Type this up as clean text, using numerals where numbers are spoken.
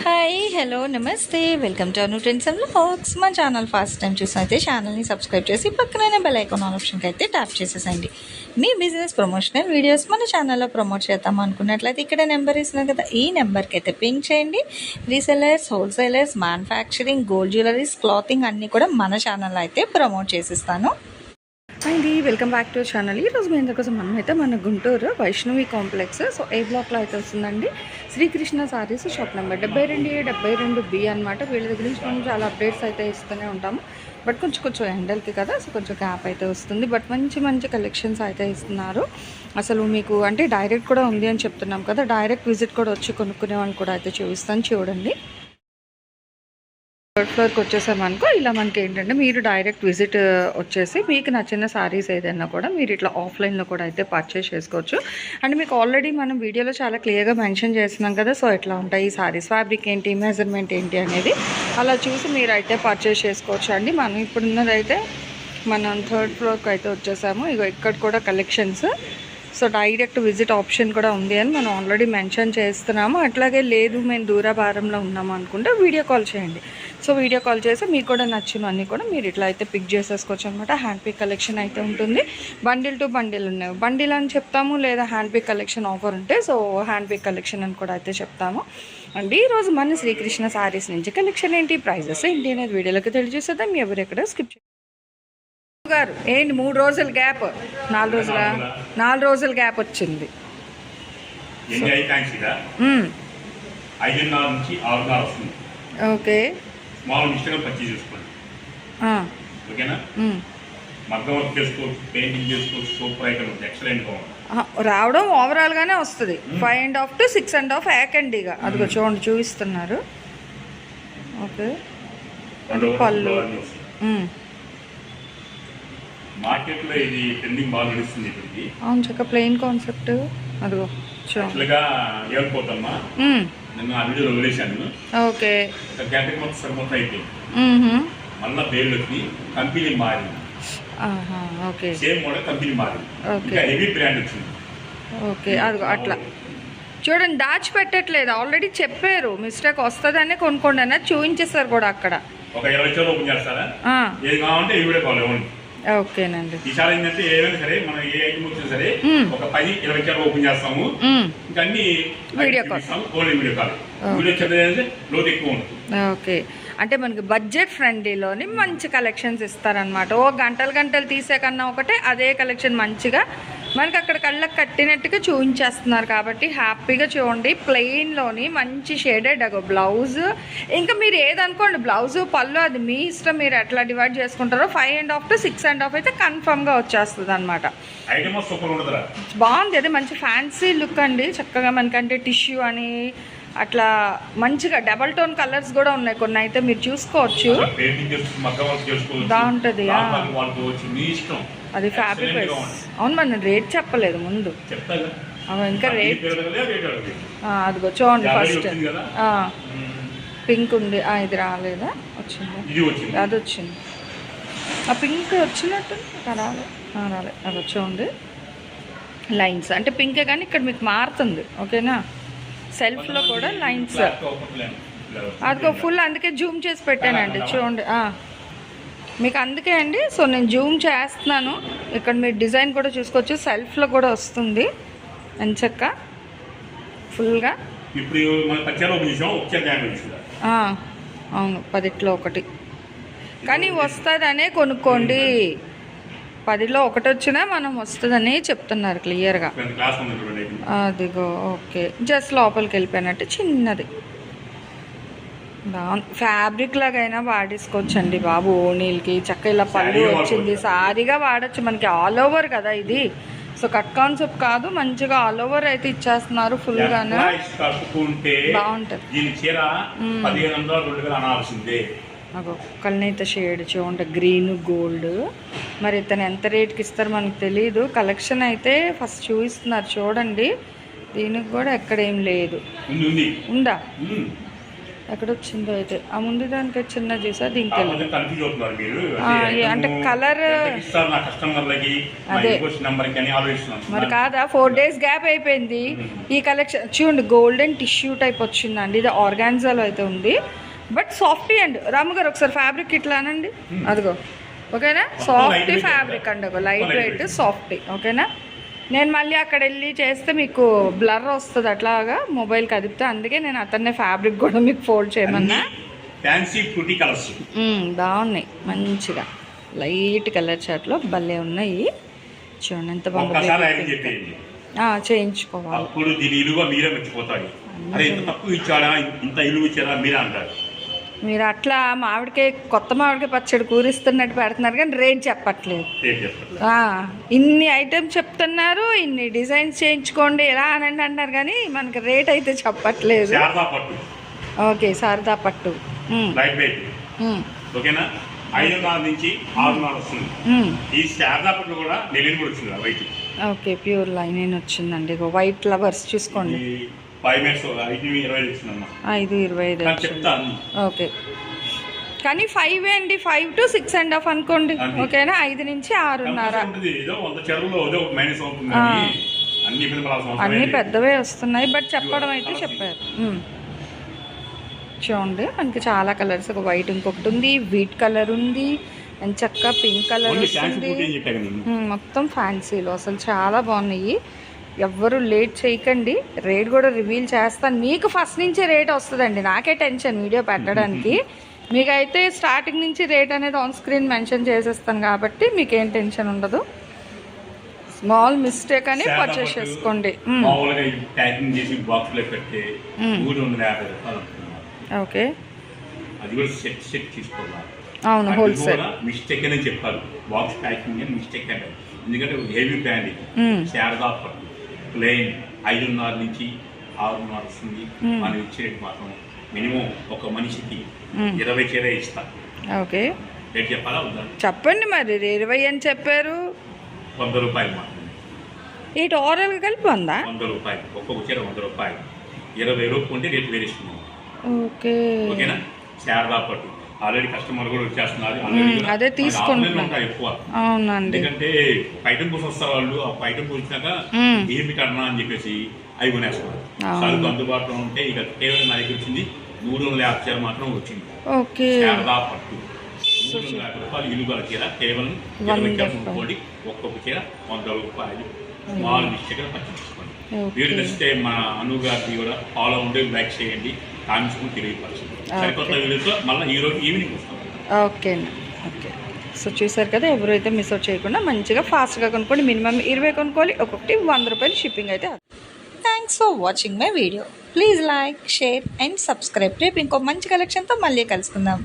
Hi hello నమస్తే welcome to Anu trends and vlogs. మా channel first time చూసినైతే ఛానల్ని subscribe చేసి పక్కనే బెల్ ఐకాన్ ఆప్షన్కి అయితే ట్యాప్ చేసేసండి. మీ బిజినెస్ ప్రమోషనల్ వీడియోస్ మన ఛానల్లో ప్రమోట్ చేద్దాం అనుకున్నట్లయితే ఇక్కడ నెంబర్ ఇస్తున్నాం కదా, ఈ నెంబర్కి అయితే పింక్ చేయండి. Resellers, wholesalers, manufacturing, gold jewelleries, clothing అన్నీ కూడా మన ఛానల్లో అయితే ప్రమోట్ చేసిస్తాను. అండి వెల్కమ్ బ్యాక్ టు ఛానల్. ఈరోజు మీ అందరికోసం మనమైతే మన గుంటూరు వైష్ణవి కాంప్లెక్స్ ఏ బ్లాక్లో అయితే వస్తుందండి Srikrishna saris shop number 72B అనమాట. వీళ్ళ దగ్గర నుంచి మనం చాలా అప్డేట్స్ అయితే ఇస్తూనే ఉంటాము. బట్ కొంచెం ఎండల్కి కదా, సో కొంచెం గ్యాప్ అయితే వస్తుంది. బట్ మంచి కలెక్షన్స్ అయితే ఇస్తున్నారు. అసలు మీకు అంటే డైరెక్ట్ కూడా ఉంది అని చెప్తున్నాం కదా, డైరెక్ట్ విజిట్ కూడా వచ్చి కొనుక్కునే వాళ్ళు కూడా అయితే చూపిస్తాను. చూడండి, థర్డ్ ఫ్లోర్కి వచ్చేసామనుకో ఇలా మనకి ఏంటంటే మీరు డైరెక్ట్ విజిట్ వచ్చేసి మీకు నచ్చిన సారీస్ ఏదైనా కూడా మీరు ఇట్లా ఆఫ్లైన్లో కూడా అయితే పర్చేస్ చేసుకోవచ్చు. అండ్ మీకు ఆల్రెడీ మనం వీడియోలో చాలా క్లియర్గా మెన్షన్ చేస్తున్నాం కదా, సో ఎట్లా ఉంటాయి ఈ సారీస్, ఫ్యాబ్రిక్ ఏంటి, మెజర్మెంట్ ఏంటి అనేది అలా చూసి మీరు అయితే పర్చేస్ చేసుకోవచ్చు అండి. మనం ఇప్పుడున్నదైతే మనం థర్డ్ ఫ్లోర్కి అయితే వచ్చేసాము. ఇగో ఇక్కడ కూడా collections, so direct visit option కూడా ఉంది అని మనం ఆల్రెడీ మెన్షన్ చేస్తున్నాము. అట్లాగే లేదు మేము దూరభారంలో ఉన్నాము అనుకుంటే వీడియో కాల్ చేయండి. సో వీడియో కాల్ చేసి మీకు కూడా నచ్చినవన్నీ కూడా మీరు ఇట్లా అయితే పిక్ చేసేసుకోవచ్చు అనమాట. హ్యాండ్ పిక్ కలెక్షన్ అయితే ఉంటుంది. బండిల్ టు బండిల్ ఉన్నాయి. బండిల్ అని చెప్తాము, లేదా హ్యాండ్ పిక్ కలెక్షన్ ఆఫర్ ఉంటే సో హ్యాండ్ పిక్ కలెక్షన్ అని కూడా అయితే చెప్తాము. అండ్ ఈరోజు మన శ్రీకృష్ణ సారీస్ నుంచి కలెక్షన్ ఏంటి, ప్రైజెస్ ఏంటి అనేది వీడియోలోకి తెలియజేసేద్దాం. ఎవరు ఎక్కడ స్కిప్ గారు ఏంటి 3 రోజుల గ్యాప్, 4 రోజుల గ్యాప్ వచ్చింది. ఓకే రావడం ఓవరాల్ గానే వస్తుంది. 5.5 to 6.5 యాకండిగా అదిగో చూడండి చూపిస్తున్నారు. ఓకే, పళ్ళు మార్కెట్లో ఇది ట్రెండింగ్ బాగా నడుస్తుంది. ఇప్పటికి అవును చక్క ప్లెయిన్ కాన్సెప్ట్ అదిగో యాక్చువల్గా ఏమనుకోద్దమ్మా, నేను ఆ వీడియోలో వదిలేశాను. ఓకే, ఒక కేటగిరీ మొత్తం అయిపోయింది. మళ్ళీ పేర్లు వచ్చి కంపెనీ మారింది. ఓకే, సేమ్ మోడల్ కంపెనీ మారింది. ఇంకా హెవీ బ్రాండ్ వచ్చింది. ఓకే, అదిగో అట్లా చూడండి, దాచిపెట్టట్లేదు. ఆల్రెడీ చెప్పారు మిస్టేక్ వస్తుందనే కొనుక్కోండి అన్నది చూపించేస్తారు కూడా అక్కడ. ఒక 20 చోట్ల ఓపెన్ చేస్తారా, ఏది కావాలంటే ఈ వీడియో కావాలి ఇవ్వండి. ఓకేనండి. ఈసారి ఏంటంటే ఏదైనా సరే మనం ఏ ఐటమ్ వచ్చినా సరే ఒక 10-20 చోట్ల ఓపెన్ చేస్తాము. ఇంకా అన్ని video call, only video call. Video చెప్తే లోతు ఎక్కువ ఉంటుంది. ఓకే, అంటే మనకి బడ్జెట్ ఫ్రెండ్లీలోని మంచి కలెక్షన్స్ ఇస్తారనమాట. ఓ గంటలు తీసే కన్నా ఒకటే అదే కలెక్షన్ మంచిగా మనకి అక్కడ కళ్ళకి కట్టినట్టుగా చూపించేస్తున్నారు. కాబట్టి హ్యాపీగా చూడండి. ప్లెయిన్లోని మంచి షేడెడ్ అగో బ్లౌజ్, ఇంకా మీరు ఏదనుకోండి బ్లౌజు పళ్ళు అది మీ ఇష్టం, మీరు ఎట్లా డివైడ్ చేసుకుంటారో 5.5 to 6.5 అయితే కన్ఫర్మ్గా వచ్చేస్తుంది అనమాట. బాగుంది, అదే మంచి ఫ్యాన్సీ లుక్ అండి. చక్కగా మనకంటే టిష్యూ అని అట్లా మంచిగా డబల్ టోన్ కలర్స్ కూడా ఉన్నాయి. కొన్ని అయితే మీరు చూసుకోవచ్చు, బాగుంటుంది. అది ఫ్యాబ్రిక్ వైస్. అవును, మన రేట్ చెప్పలేదు ముందు. ఇంకా రేట్ అదిగో చూడండి. ఫస్ట్ పింక్ ఉంది, ఇది రాలేదా, వచ్చింది, అది వచ్చింది. ఆ పింక్ వచ్చినట్టు రాలేదు. అది చూడండి లైన్స్ అంటే పింకే కానీ ఇక్కడ మీకు మారుతుంది. ఓకేనా, సెల్ఫ్లో కూడా లైన్స్ అదిగో ఫుల్, అందుకే జూమ్ చేసి పెట్టానండి చూడండి మీకు. అందుకే అండి, సో నేను జూమ్ చేస్తున్నాను. ఇక్కడ మీరు డిజైన్ కూడా చూసుకోవచ్చు, సెల్ఫ్లో కూడా వస్తుంది ఎంచక్క ఫుల్గా. అవును, 10లో ఒకటి కానీ వస్తుందనే కొనుక్కోండి. 10లో ఒకటి వచ్చినా మనం వస్తుందని చెప్తున్నారు క్లియర్గా. అదిగో ఓకే, జస్ట్ లోపలికి వెళ్ళిపోయినట్టు చిన్నది. ఫ్యాబ్రిక్ లాగైనా వాడేసుకోవచ్చండి బాబు. ఓనీలకి చక్క ఇలా పళ్ళు వచ్చింది, సారీగా వాడచ్చు. మనకి ఆల్ ఓవర్ కదా ఇది, సో కట్ కాన్సెప్ట్ కాదు, మంచిగా ఆల్ ఓవర్ అయితే ఇచ్చేస్తున్నారు ఫుల్ గానే. బాగుంటుంది. అగో కల్నేత షేడ్ చూడండి, గ్రీన్ గోల్డ్. మరి ఇతను ఎంత రేట్కి ఇస్తారు మనకు తెలియదు. కలెక్షన్ అయితే ఫస్ట్ చూపిస్తున్నారు చూడండి. దీనికి కూడా ఎక్కడేం లేదు. ఉందా, ఎక్కడ వచ్చిందో అయితే ఆ ముందు దానికి చిన్న చేసా దీనికి వెళ్ళి కన్ఫ్యూజ్ అవుతున్నారు మీరు అంటే కలర్ ఇస్తారు నా కస్టమర్లకి అదే నెంబర్కి అని ఆలోచిస్తున్నాను మరి కాదా 4 days గ్యాప్ అయిపోయింది. ఈ కలెక్షన్ చూడండి గోల్డెన్ టిష్యూ టైప్ వచ్చిందండి. ఇది ఆర్గాన్జాలో అయితే ఉంది బట్ సాఫ్టీ అండ్ రాము గారు ఒకసారి ఫ్యాబ్రిక్ ఇట్లా అనండి. అదిగో ఓకేనా, సాఫ్టీ ఫ్యాబ్రిక్ అండి, ఒక లైట్ వెయిట్ సాఫ్టీ. ఓకేనా, నేను మళ్ళీ అక్కడ వెళ్ళి చేస్తే మీకు బ్లర్ వస్తుంది అట్లాగా మొబైల్ కదిపితే, అందుకే నేను అతన్నే ఫ్యాబ్రిక్ కూడా మీకు ఫోల్డ్ చేయమన్నా. ఫ్యాన్సీ ఫ్రూటీ కలర్స్ బాగున్నాయి, మంచిగా లైట్ కలర్ చాట్లో భలే ఉన్నాయి. చూడండి ఎంత బాగా చేయించుకోవాలి. అప్పుడు దీని ఇలువ మీరే మర్చిపోతారు. అరే ఇంత తక్కువ ఇచ్చాడా, ఇంత ఇలువ ఇచ్చారా మీరే అంటారు. మీరు అట్లా మామిడికాయ కొత్త మామిడికాయ పచ్చడి కూరిస్తున్నట్టు పెడుతున్నారు కానీ రేట్ చెప్పట్లేదు. ఇన్ని ఐటమ్స్ చెప్తున్నారు, ఇన్ని డిజైన్స్ చేయించుకోండి ఎలా అనండి అంటున్నారు కానీ మనకి రేట్ అయితే చెప్పట్లేదు. ఓకే, శారదా పట్టు లైట్ వెయిట్ ఓకేనా, 5.5 నుంచి 6.5 వస్తుంది. ఈ శారదా పట్టు కూడా నెల్లిని కూడా వచ్చింది వైట్. ఓకే, ప్యూర్ లైన్ వచ్చిందండి. వైట్ ఫ్లవర్స్ చూసుకోండి. 5-25 చెప్తాను. ఓకే, కానీ 5 అండి, 5 to 6.5 అనుకోండి. ఓకేనా, 5 నుంచి 6.5. అన్ని పెద్దవే వస్తున్నాయి బట్ చెప్పడం అయితే చెప్పారు. చూడండి మనకి చాలా కలర్స్, ఒక వైట్ ఇంకొకటి ఉంది, వీట్ కలర్ ఉంది, అండ్ చక్క పింక్ కలర్ వస్తుంది. మొత్తం ఫ్యాన్సీలో అసలు చాలా బాగున్నాయి. ఎవ్వరు లేట్ చేయకండి, రేట్ కూడా రివీల్ చేస్తాను. మీకు ఫస్ట్ నుంచే రేట్ వస్తుందండి, నాకే టెన్షన్ వీడియో పెట్టడానికి. మీకైతే స్టార్టింగ్ నుంచి రేట్ అనేది ఆన్ స్క్రీన్ మెన్షన్ చేసేస్తాను కాబట్టి మీకేం టెన్షన్ ఉండదు. స్మాల్ మిస్టేక్ అని పర్చేస్ చేసుకోండి. ఓకే, అవును, హోల్సేల్ మిస్టేక్ అని చెప్పాలి. బాక్స్ ప్యాకింగ్ మిస్టేక్ అంటే ఎందుకంటే హెవీ బ్రాండ్ శారదా పట్టు ప్లెయిన్ 5.5 నుంచి 6.5 వస్తుంది. మనం ఇచ్చేది మాత్రం మినిమం ఒక మనిషికి 20 చీర ఇస్తా. ఓకే, రేట్ చెప్పాలా వద్దా? చెప్పండి మరి. 20 అని చెప్పారు. 100 రూపాయలు మాత్రమే. ఈ ఓవరాల్ కలిపి 100 రూపాయలు, ఒక్కొక్క చీర 100 రూపాయలు. 20 రూపాయలు ఉంటే రేట్ వేరే ఇస్తున్నాం. ఓకే, ఓకేనా, శారదా పట్టు ఆల్రెడీ కస్టమర్ కూడా వచ్చేస్తున్నారు. అదే తీసుకుంటున్నారు ఎక్కువ. అవునండి, ఎందుకంటే ఐటమ్ కోసం వస్తారు వాళ్ళు. ఆ ఐటమ్ వచ్చినాక ఏమి కన్నా అని చెప్పేసి అవి కొనేస్తారు. సరుకు అందుబాటులో ఉంటే ఇక కేవలం నా దగ్గర వచ్చింది 350 చీర మాత్రం వచ్చింది. ఓకే, శారదా పట్టు 350 రూపాయలు ఇలుగల చీర కేవలం 20 చీర. ఒక్కొక్క చీర 100 రూపాయలు. Small mistake పర్చేసుకోండి. వీడియో నచ్చితే మన అనుగారిని కూడా ఫాలో ఉండి లైక్ చేయండి, కామెంట్స్ కూడా తెలియపరచండి. సరికొత్త వీడియోతో మళ్ళీ ఈరోజు ఈవినింగ్ వస్తాం. ఓకే అండి. ఓకే, సో చూసారు కదా, ఎవరైతే మిస్ అవుట్ చేయకుండా మంచిగా ఫాస్ట్గా కొనుక్కోండి. మినిమం 20 కొనుక్కోవాలి, ఒక్కొక్కటి 100 రూపాయలు షిప్పింగ్ అయితే. Thanks for watching my video. Please like, share and subscribe. రేపు ఇంకో మంచి కలెక్షన్తో మళ్ళీ కలుసుకుందాం.